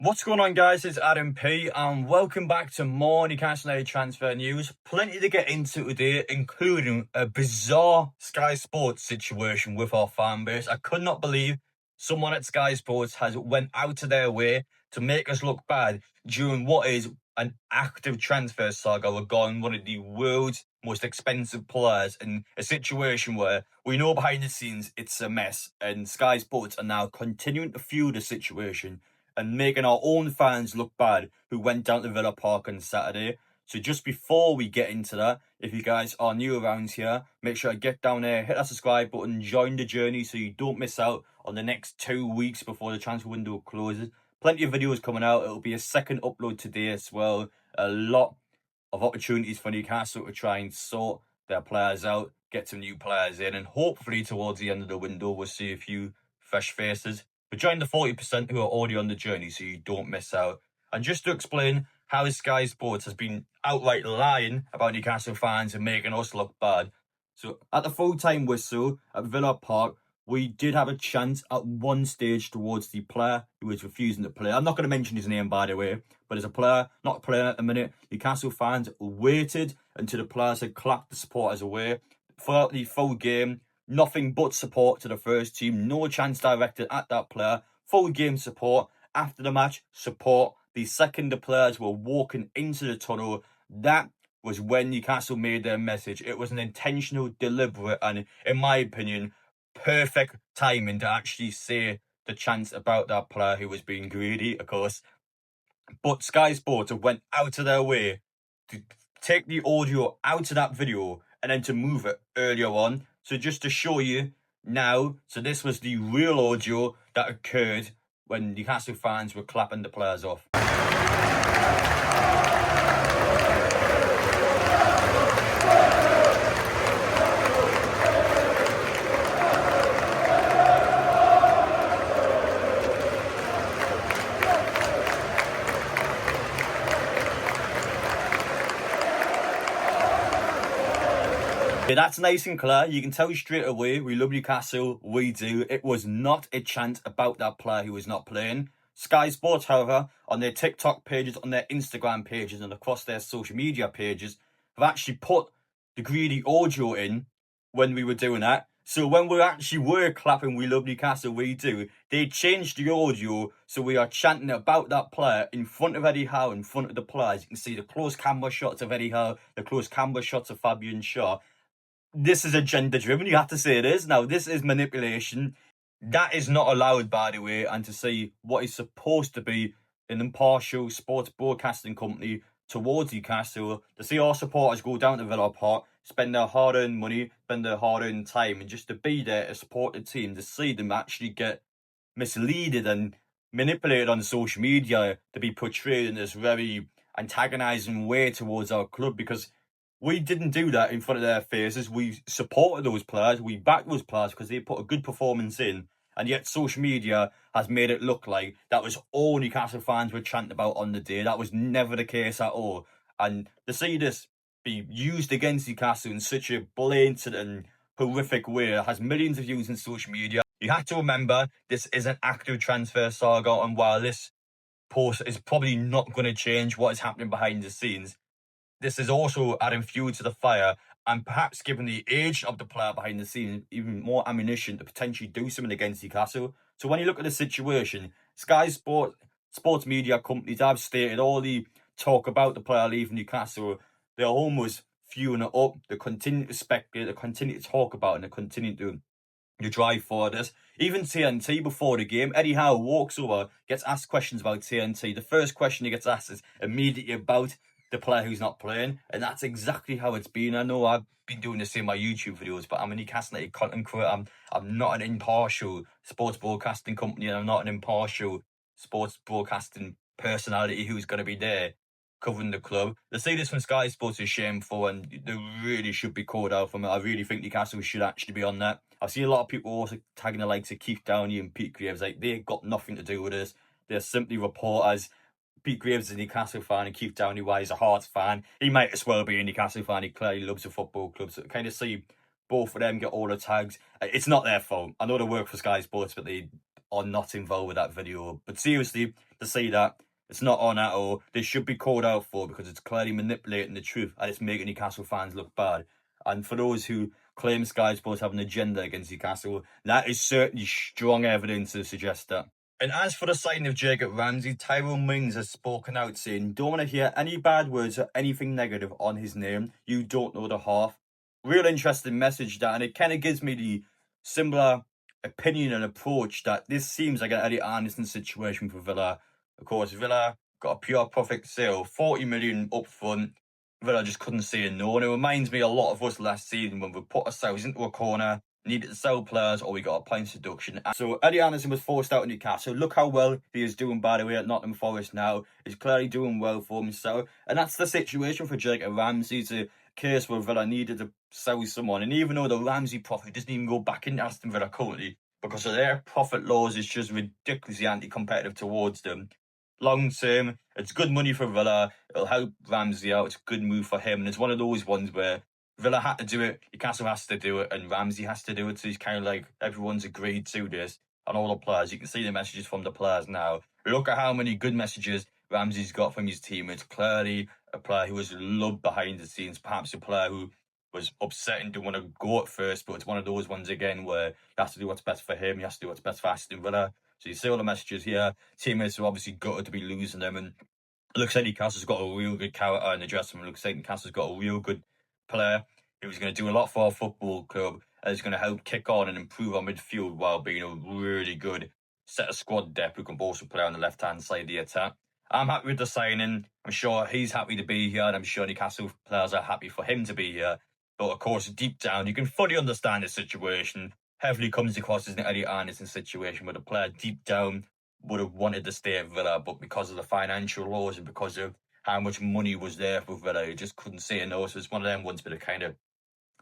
What's going on, guys? It's Adam P, and welcome back to more Newcastle United transfer news. Plenty to get into today, including a bizarre Sky Sports situation with our fan base. I could not believe someone at Sky Sports has went out of their way to make us look bad during what is an active transfer saga regarding one of the world's most expensive players, in a situation where we know behind the scenes it's a mess, and Sky Sports are now continuing to fuel the situation and making our own fans look bad who went down to Villa Park on Saturday. So just before we get into that, if you guys are new around here, make sure to get down there, hit that subscribe button, join the journey so you don't miss out on the next 2 weeks before the transfer window closes. Plenty of videos coming out. It'll be a second upload today as well. A lot of opportunities for Newcastle to try and sort their players out, get some new players in, and hopefully towards the end of the window we'll see a few fresh faces. But join the 40% who are already on the journey so you don't miss out. And just to explain how Sky Sports has been outright lying about Newcastle fans and making us look bad. So at the full-time whistle at Villa Park, we did have a chance at one stage towards the player who was refusing to play. I'm not going to mention his name, by the way, but as a player not playing at the minute, Newcastle fans waited until the players had clapped the supporters away. Throughout the full game, nothing but support to the first team. No chance directed at that player. Full game support. After the match, support. The second the players were walking into the tunnel, that was when Newcastle made their message. It was an intentional, deliberate, and, in my opinion, perfect timing to actually say the chance about that player who was being greedy, of course. But Sky Sports went out of their way to take the audio out of that video and then to move it earlier on. So just to show you now, so this was the real audio that occurred when Newcastle fans were clapping the players off. Yeah, that's nice and clear. You can tell straight away we love Newcastle, we do. It was not a chant about that player who was not playing. Sky Sports, however, on their TikTok pages, on their Instagram pages, and across their social media pages, have actually put the greedy audio in when we were doing that. So when we actually were clapping "We love Newcastle, we do," they changed the audio so we are chanting about that player in front of Eddie Howe, in front of the players. You can see the close camera shots of Eddie Howe, the close camera shots of Fabian Shaw. This is agenda driven, you have to say it is. Now, this is manipulation. That is not allowed, by the way, and to see what is supposed to be an impartial sports broadcasting company towards Newcastle, to see our supporters go down to Villa Park, spend their hard-earned money, spend their hard-earned time, and just to be there to support the team, to see them actually get misleaded and manipulated on social media to be portrayed in this very antagonising way towards our club, because we didn't do that in front of their faces. We supported those players. We backed those players because they put a good performance in. And yet social media has made it look like that was all Newcastle fans were chanting about on the day. That was never the case at all. And to see this be used against Newcastle in such a blatant and horrific way, it has millions of views on social media. You have to remember, this is an active transfer saga. And while this post is probably not going to change what is happening behind the scenes, this is also adding fuel to the fire and perhaps giving the age of the player behind the scenes even more ammunition to potentially do something against Newcastle. So when you look at the situation, Sky sports media companies have stated all the talk about the player leaving Newcastle, they're almost fueling it up. They continue to speculate, they continue to talk about it, and they continue to drive for this. Even TNT before the game, Eddie Howe walks over, gets asked questions about TNT. The first question he gets asked is immediately about the player who's not playing, and that's exactly how it's been. I know I've been doing this in my YouTube videos, but I'm a Newcastle United content creator. I'm not an impartial sports broadcasting company, and I'm not an impartial sports broadcasting personality who's going to be there covering the club. The say this from Sky Sports is shameful, and they really should be called out from it. I really think Newcastle should actually be on that. I've seen a lot of people also tagging the likes of Keith Downey and Pete Graves. Like, they've got nothing to do with this. They're simply reporters. Pete Graves is a Newcastle fan, and Keith Downey, why he's a Hearts fan. He might as well be a Newcastle fan. He clearly loves the football club. So kind of see both of them get all the tags. It's not their fault. I know they work for Sky Sports, but they are not involved with that video. But seriously, to say that it's not on at all, they should be called out for, because it's clearly manipulating the truth and it's making Newcastle fans look bad. And for those who claim Sky Sports have an agenda against Newcastle, that is certainly strong evidence to suggest that. And as for the signing of Jacob Ramsey, Tyrone Mings has spoken out saying, "Don't want to hear any bad words or anything negative on his name. You don't know the half." Real interesting message that, and it kind of gives me the similar opinion and approach that this seems like an Eddie Anderson situation for Villa. Of course, Villa got a pure profit sale, 40 million up front. Villa just couldn't say a no. And it reminds me a lot of us last season when we put ourselves into a corner, needed to sell players, or we got a points deduction. So Eddie Anderson was forced out of Newcastle. Look how well he is doing, by the way, at Nottingham Forest now. He's clearly doing well for himself. And that's the situation for Jacob Ramsey. It's a case where Villa needed to sell someone. And even though the Ramsey profit doesn't even go back into Aston Villa currently, because of their profit laws, is just ridiculously anti-competitive towards them. Long term, it's good money for Villa. It'll help Ramsey out. It's a good move for him. And it's one of those ones where Villa had to do it, Newcastle has to do it, and Ramsey has to do it. So he's kind of like, everyone's agreed to this. And all the players, you can see the messages from the players now. Look at how many good messages Ramsey's got from his team. It's clearly a player who was loved behind the scenes, perhaps a player who was upset and didn't want to go at first, but it's one of those ones again where he has to do what's best for him. He has to do what's best for Aston Villa. So you see all the messages here. Teammates are obviously gutted to be losing them, and it looks like Newcastle's got a real good character in the dressing room. It looks like Newcastle's got a real good player who's going to do a lot for our football club, and is going to help kick on and improve our midfield while being a really good set of squad depth who can also play on the left-hand side of the attack. I'm happy with the signing. I'm sure he's happy to be here, and I'm sure Newcastle players are happy for him to be here. But of course, deep down, you can fully understand the situation. Heavily comes across as an Eddie Anderson situation where the player deep down would have wanted to stay at Villa, but because of the financial laws and because of how much money was there for Villa, he just couldn't say no. So it's one of them ones, but it kind of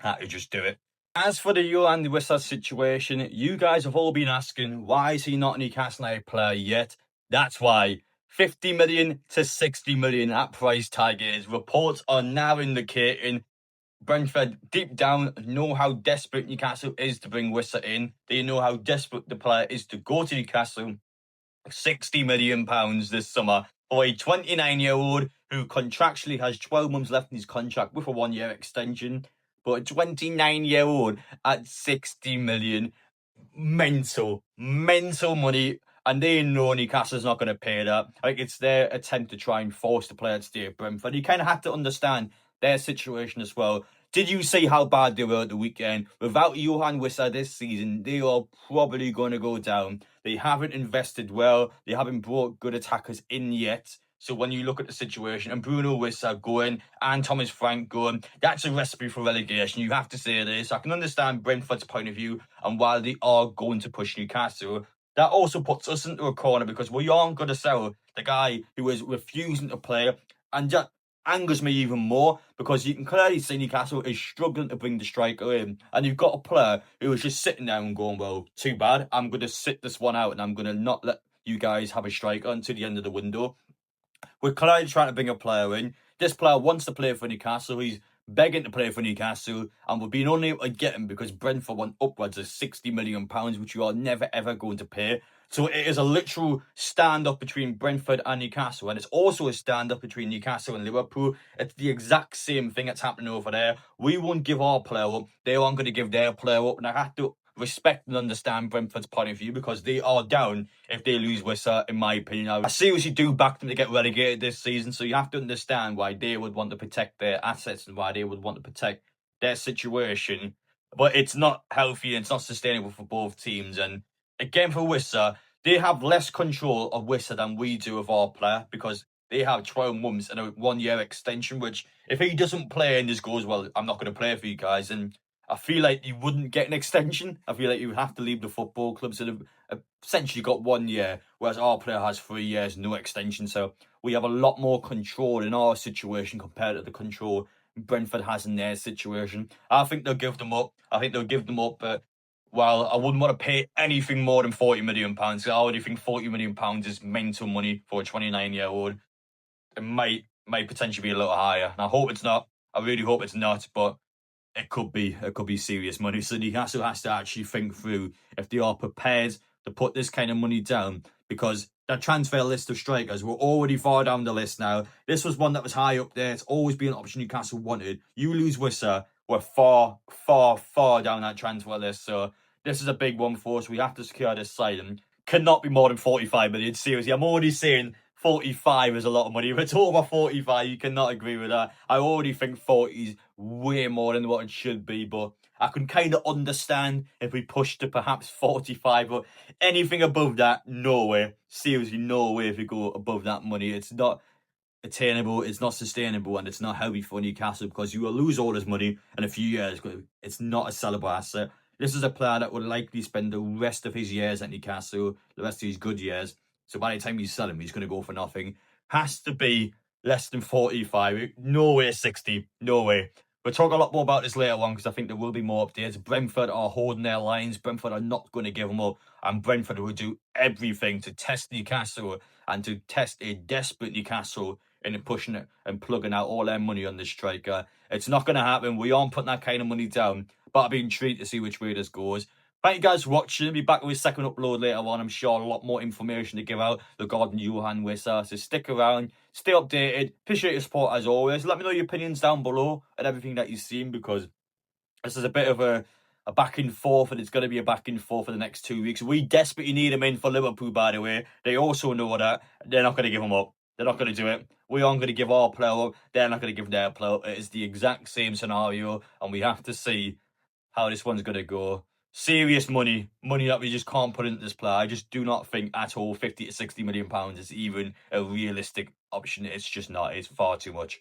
had to just do it. As for the Yoane Wissa situation, you guys have all been asking, why is he not a Newcastle United player yet? That's why. 50 million to 60 million, that price tag is. Reports are now indicating Brentford, deep down, know how desperate Newcastle is to bring Wissa in. They know how desperate the player is to go to Newcastle. £60 million this summer for a 29-year-old who contractually has 12 months left in his contract with a 1-year extension. But a 29-year-old at 60 million, mental money. And they know Newcastle's not going to pay that. Like, it's their attempt to try and force the player to stay at Brentford. You kind of have to understand their situation as well. Did you see how bad they were at the weekend? Without Yoane Wissa this season, they are probably going to go down. They haven't invested well. They haven't brought good attackers in yet. So when you look at the situation, and Bruno Wissa going, and Thomas Frank going, that's a recipe for relegation. You have to say this. I can understand Brentford's point of view, and while they are going to push Newcastle, that also puts us into a corner because we aren't going to sell the guy who is refusing to play. And that angers me even more because you can clearly see Newcastle is struggling to bring the striker in. And you've got a player who is just sitting there and going, well, too bad. I'm going to sit this one out and I'm going to not let you guys have a striker until the end of the window. We're clearly trying to bring a player in. This player wants to play for Newcastle. He's begging to play for Newcastle, and we're being unable to get him because Brentford want upwards of £60 million, which you are never ever going to pay. So it is a literal stand-up between Brentford and Newcastle, and it's also a stand-up between Newcastle and Liverpool. It's the exact same thing that's happening over there. We won't give our player up. They aren't going to give their player up, and I have to respect and understand Brentford's point of view because they are down if they lose Wissa, in my opinion. I seriously do back them to get relegated this season, so you have to understand why they would want to protect their assets and why they would want to protect their situation. But it's not healthy and it's not sustainable for both teams. And again, for Wissa, they have less control of Wissa than we do of our player because they have 12 months and a 1-year extension, which if he doesn't play and this goes, well, I'm not going to play for you guys, and I feel like you wouldn't get an extension. I feel like you would have to leave the football club. So they've essentially got 1 year, whereas our player has 3 years, no extension. So we have a lot more control in our situation compared to the control Brentford has in their situation. I think they'll give them up. But while I wouldn't want to pay anything more than £40 million, I already think £40 million is mental money for a 29-year-old. It might potentially be a little higher. And I hope it's not. I really hope it's not, but it could be serious money. So Newcastle has to actually think through if they are prepared to put this kind of money down, because that transfer list of strikers, we're already far down the list now. This was one that was high up there. It's always been an option Newcastle wanted. You lose Wissa, we're far, far, far down that transfer list. So this is a big one for us. We have to secure this signing. Cannot be more than 45 million. Seriously, I'm already saying 45 is a lot of money. If it's over 45, you cannot agree with that. I already think 40 is way more than what it should be, but I can kind of understand if we push to perhaps 45, but anything above that, no way. Seriously, no way if we go above that money. It's not attainable, it's not sustainable, and it's not healthy for Newcastle, because you will lose all this money in a few years. It's not a sellable asset. This is a player that would likely spend the rest of his years at Newcastle, the rest of his good years. So by the time you sell him, he's going to go for nothing. Has to be less than 45. No way 60. No way. We'll talk a lot more about this later on, because I think there will be more updates. Brentford are holding their lines. Brentford are not going to give them up. And Brentford will do everything to test Newcastle and to test a desperate Newcastle into pushing it and plugging out all their money on this striker. It's not going to happen. We aren't putting that kind of money down. But I've been intrigued to see which way this goes. Thank you guys for watching. I'll be back with a second upload later on. I'm sure a lot more information to give out regarding Yoane Wissa. So stick around, stay updated. Appreciate your support as always. Let me know your opinions down below and everything that you've seen, because this is a bit of a back and forth, and it's going to be a back and forth for the next 2 weeks. We desperately need him in for Liverpool, by the way. They also know that. They're not going to give him up. They're not going to do it. We aren't going to give our player up. They're not going to give their player up. It is the exact same scenario, and we have to see how this one's going to go. Serious money that we just can't put into this player. I just do not think at all 50 to 60 million pounds is even a realistic option. It's just not. It's far too much.